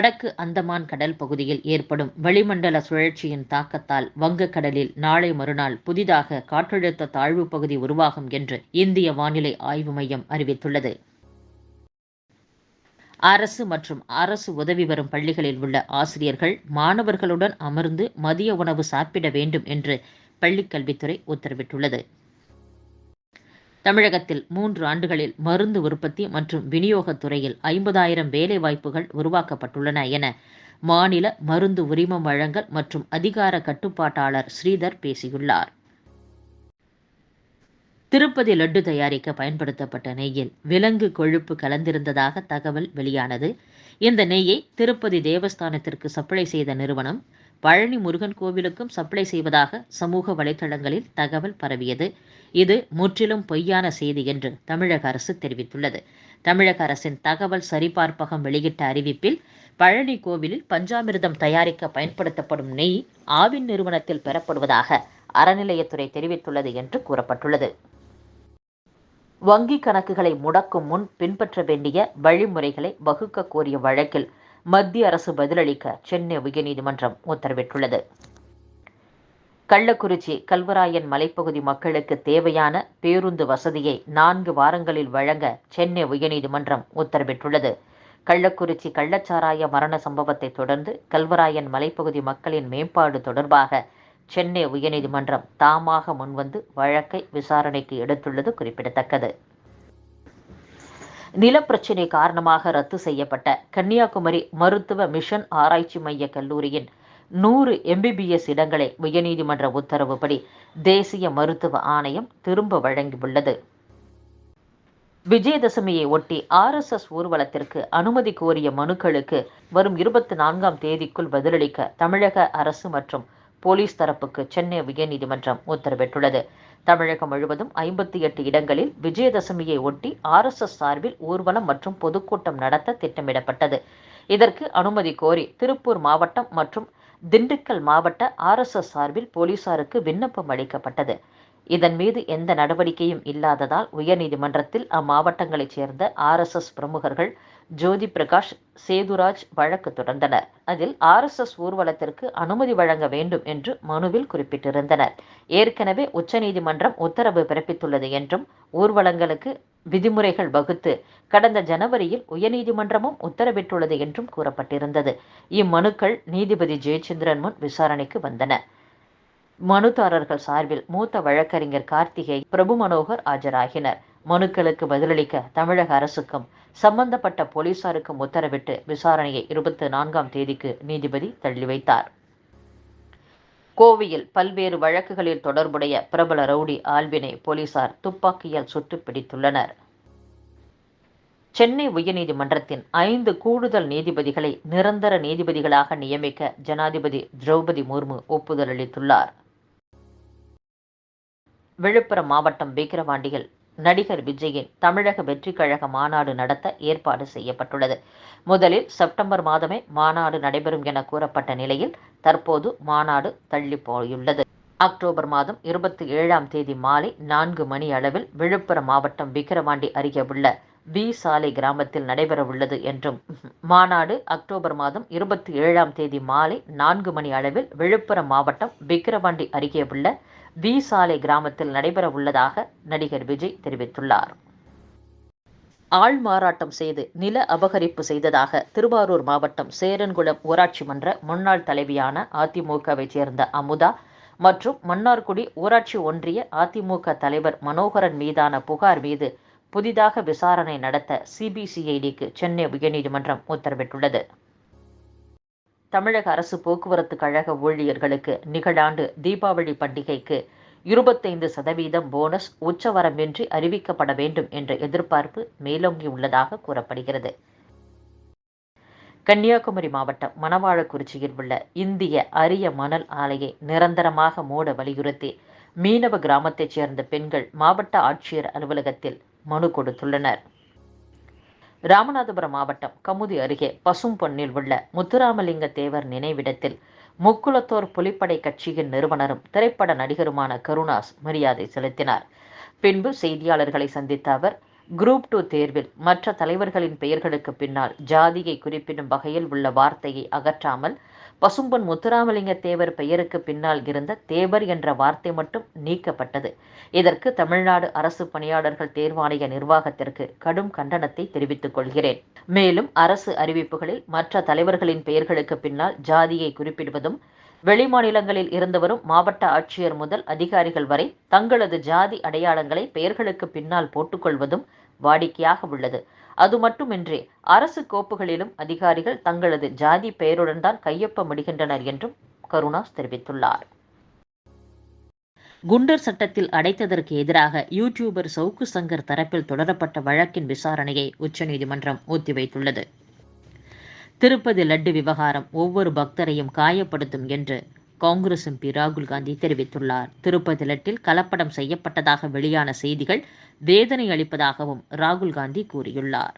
வடக்கு அந்தமான் கடல் பகுதியில் ஏற்படும் வளிமண்டல சுழற்சியின் தாக்கத்தால் வங்கக்கடலில் நாளை மறுநாள் புதிதாக காற்றழுத்த தாழ்வு பகுதி உருவாகும் என்று இந்திய வானிலை ஆய்வு மையம் அறிவித்துள்ளது. அரசு மற்றும் அரசு உதவி பெறும் பள்ளிகளில் உள்ள ஆசிரியர்கள் மாணவர்களுடன் அமர்ந்து மதிய உணவு சாப்பிட வேண்டும் என்று பள்ளிக்கல்வித்துறை உத்தரவிட்டுள்ளது. தமிழகத்தில் 3 ஆண்டுகளில் மருந்து உற்பத்தி மற்றும் விநியோகத் துறையில் 50,000 வேலைவாய்ப்புகள் உருவாக்கப்பட்டுள்ளன என மாநில மருந்து உரிமம் வழங்கல் மற்றும் அதிகார கட்டுப்பாட்டாளர் ஸ்ரீதர் பேசியுள்ளார். திருப்பதி லட்டு தயாரிக்க பயன்படுத்தப்பட்ட நெய்யில் விலங்கு கொழுப்பு கலந்திருந்ததாக தகவல் வெளியானது. இந்த நெய்யை திருப்பதி தேவஸ்தானத்திற்கு சப்ளை செய்த நிறுவனம் பழனி முருகன் கோவிலுக்கும் சப்ளை செய்வதாக சமூக வலைதளங்களில் தகவல் பரவியது. இது முற்றிலும் பொய்யான செய்தி என்று தமிழக அரசு தெரிவித்துள்ளது. தமிழக அரசின் தகவல் சரிபார்ப்பகம் வெளியிட்ட அறிவிப்பில் பழனி கோவிலில் பஞ்சாமிர்தம் தயாரிக்க பயன்படுத்தப்படும் நெய் ஆவின் நிறுவனத்தில் பெறப்படுவதாக அறநிலையத்துறை தெரிவித்துள்ளது என்று கூறப்பட்டுள்ளது. வங்கி கணக்குகளை முடக்கும் முன் பின்பற்ற வேண்டிய வழிமுறைகளை வகுக்க கோரிய வழக்கில் மத்திய அரசு பதிலளிக்க சென்னை உயர்நீதிமன்றம் உத்தரவிட்டுள்ளது. கள்ளக்குறிச்சி கல்வராயன் மலைப்பகுதி மக்களுக்கு தேவையான பேருந்து வசதியை 4 வாரங்களில் வழங்க சென்னை உயர்நீதிமன்றம் உத்தரவிட்டுள்ளது. கள்ளக்குறிச்சி கள்ளச்சாராய மரண சம்பவத்தை தொடர்ந்து கல்வராயன் மலைப்பகுதி மக்களின் மேம்பாடு தொடர்பாக சென்னை உயர்நீதிமன்றம் தாமாக முன்வந்து வழக்கை விசாரணைக்கு எடுத்துள்ளது குறிப்பிடத்தக்கது. நிலப்பிரச்சினை காரணமாக ரத்து செய்யப்பட்ட கன்னியாகுமரி மருத்துவ மிஷன் ஆராய்ச்சி மைய கல்லூரியின் 100 MBBS இடங்களை உயர்நீதிமன்ற உத்தரவுப்படி தேசிய மருத்துவ ஆணையம் திரும்ப வழங்கியுள்ளது. விஜயதசமியை ஒட்டி RSS ஊர்வலத்திற்கு அனுமதி கோரிய மனுக்களுக்கு வரும் 24ஆம் தேதிக்குள் பதிலளிக்க தமிழக அரசு மற்றும் போலீஸ் தரப்புக்கு சென்னை உயர்நீதிமன்றம் உத்தரவிட்டுள்ளது. தமிழகம் முழுவதும் 58 இடங்களில் விஜயதசமியை ஒட்டி RSS சார்பில் ஊர்வலம் மற்றும் பொதுக்கூட்டம் நடத்த திட்டமிடப்பட்டது. இதற்கு அனுமதி கோரி திருப்பூர் மாவட்டம் மற்றும் திண்டுக்கல் மாவட்ட RSS சார்பில் போலீசாருக்கு விண்ணப்பம் அளிக்கப்பட்டது. இதன் மீது எந்த நடவடிக்கையும் இல்லாததால் உயர்நீதிமன்றத்தில் அம்மாவட்டங்களைச் சேர்ந்த RSS பிரமுகர்கள் ஜோதி பிரகாஷ், சேதுராஜ் வழக்கு தொடர்ந்தனர். அதில் RSS ஊர்வலத்திற்கு அனுமதி வழங்க வேண்டும் என்று மனுவில் குறிப்பிட்டிருந்தனர். ஏற்கனவே உச்சநீதிமன்றம் உத்தரவு பிறப்பித்துள்ளது என்றும் ஊர்வலங்களுக்கு விதிமுறைகள் வகுத்து கடந்த ஜனவரியில் உயர்நீதிமன்றமும் உத்தரவிட்டுள்ளது என்றும் கூறப்பட்டிருந்தது. இம்மனுக்கள் நீதிபதி ஜெயச்சந்திரன் முன் விசாரணைக்கு வந்தன. மனுதாரர்கள் சார்பில் மூத்த வழக்கறிஞர் கார்த்திகை, பிரபு மனோகர் ஆஜராகினர். மனுக்களுக்கு பதிலளிக்க தமிழக அரசுக்கும் சம்பந்தப்பட்ட போலீசாருக்கும் உத்தரவிட்டு விசாரணையை 24ஆம் தேதிக்கு நீதிபதி தள்ளி வைத்தார். கோவையில் பல்வேறு வழக்குகளில் தொடர்புடைய பிரபல ரவுடி ஆல்வினை போலீசார் துப்பாக்கியால் சுட்டு பிடித்துள்ளனர். சென்னை உயர்நீதிமன்றத்தின் 5 கூடுதல் நீதிபதிகளை நிரந்தர நீதிபதிகளாக நியமிக்க ஜனாதிபதி திரௌபதி முர்மு ஒப்புதல் அளித்துள்ளார். விழுப்புரம் மாவட்டம் விக்கிரவாண்டியில் நடிகர் விஜயின் தமிழக வெற்றி கழக மாநாடு நடத்த ஏற்பாடு செய்யப்பட்டுள்ளது. முதலில் செப்டம்பர் மாதமே மாநாடு நடைபெறும் என கூறப்பட்ட நிலையில் தற்போது மாநாடு தள்ளி போயுள்ளது. அக்டோபர் மாதம் 27ஆம் தேதி மாலை 4 மணி அளவில் விழுப்புரம் மாவட்டம் விக்கிரவாண்டி அருகே உள்ள வி சாலை கிராமத்தில் நடைபெறவுள்ளது என்றும், மாநாடு அக்டோபர் மாதம் 27ஆம் தேதி மாலை 4 மணி அளவில் விழுப்புரம் மாவட்டம் விக்கிரவாண்டி அருகே உள்ள வி சாலை கிராமத்தில் நடைபெற உள்ளதாக நடிகர் விஜய் தெரிவித்துள்ளார். ஆள் மாறாட்டம் செய்து நில அபகரிப்பு செய்ததாக திருவாரூர் மாவட்டம் சேரன்குளம் ஊராட்சி மன்ற முன்னாள் தலைவியான அதிமுகவை சேர்ந்த அமுதா மற்றும் மன்னார்குடி ஊராட்சி ஒன்றிய அதிமுக தலைவர் மனோகரன் மீதான புகார் மீது புதிதாக விசாரணை நடத்த CBCIDக்கு சென்னை உயர்நீதிமன்றம் உத்தரவிட்டுள்ளது. தமிழக அரசு போக்குவரத்து கழக ஊழியர்களுக்கு நிகழாண்டு தீபாவளி பண்டிகைக்கு 25% போனஸ் உச்சவரம்பின்றி அறிவிக்கப்பட வேண்டும் என்ற எதிர்பார்ப்பு மேலோங்கியுள்ளதாக கூறப்படுகிறது. கன்னியாகுமரி மாவட்டம் மணவாளக்குறிச்சியில் உள்ள இந்திய அரிய மணல் ஆலையை நிரந்தரமாக மூட வலியுறுத்தி மீனவ கிராமத்தைச் சேர்ந்த பெண்கள் மாவட்ட ஆட்சியர் அலுவலகத்தில் மனு கொடுத்துள்ளனர். ராமநாதபுரம் மாவட்டம் கமுதி அருகே பசும்பொன்னில் உள்ள முத்துராமலிங்க தேவர் நினைவிடத்தில் முக்குளத்தோர் புலிப்படை கட்சியின் நிறுவனரும் திரைப்பட நடிகருமான கருணாஸ் மரியாதை செலுத்தினார். பின்பு செய்தியாளர்களை சந்தித்த அவர், குரூப் 2 தேர்வில் மற்ற தலைவர்களின் பெயர்களுக்கு பின்னால் ஜாதியை குறிப்பிடும் வகையில் உள்ள வார்த்தையை அகற்றாமல் பசும்பொன் முத்துராமலிங்க தேவர் பெயருக்கு பின்னால் இருந்த தேவர் என்ற வார்த்தை மட்டும் நீக்கப்பட்டது. இதற்கு தமிழ்நாடு அரசு பணியாளர்கள் தேர்வாணைய நிர்வாகத்திற்கு கடும் கண்டனத்தை தெரிவித்துக் கொள்கிறேன். மேலும் அரசு அறிவிப்புகளில் மற்ற தலைவர்களின் பெயர்களுக்கு பின்னால் ஜாதியை குறிப்பிடுவதும், வெளிமாநிலங்களில் இருந்து வரும் மாவட்ட ஆட்சியர் முதல் அதிகாரிகள் வரை தங்களது ஜாதி அடையாளங்களை பெயர்களுக்கு பின்னால் போட்டுக்கொள்வதும் வாடிக்கையாக உள்ளது. அது மட்டுமின்றி அரசு கோப்புகளிலும் அதிகாரிகள் தங்களது ஜாதி பெயருடன் தான் கையொப்பமிடுகின்றனர் என்றும் கருணாஸ் தெரிவித்துள்ளார். குண்டர் சட்டத்தில் அடைத்ததற்கு எதிராக யூடியூபர் சவுக்கு சங்கர் தரப்பில் தொடரப்பட்ட வழக்கின் விசாரணையை உச்சநீதிமன்றம் ஒத்திவைத்துள்ளது. திருப்பதி லட்டு விவகாரம் ஒவ்வொரு பக்தரையும் காயப்படுத்தும் என்று காங்கிரஸ் எம்பி ராகுல் காந்தி தெரிவித்துள்ளார். திருப்பதி லட்டில் கலப்படம் செய்யப்பட்டதாக வெளியான செய்திகள் வேதனை அளிப்பதாகவும் ராகுல் காந்தி கூறியுள்ளார்.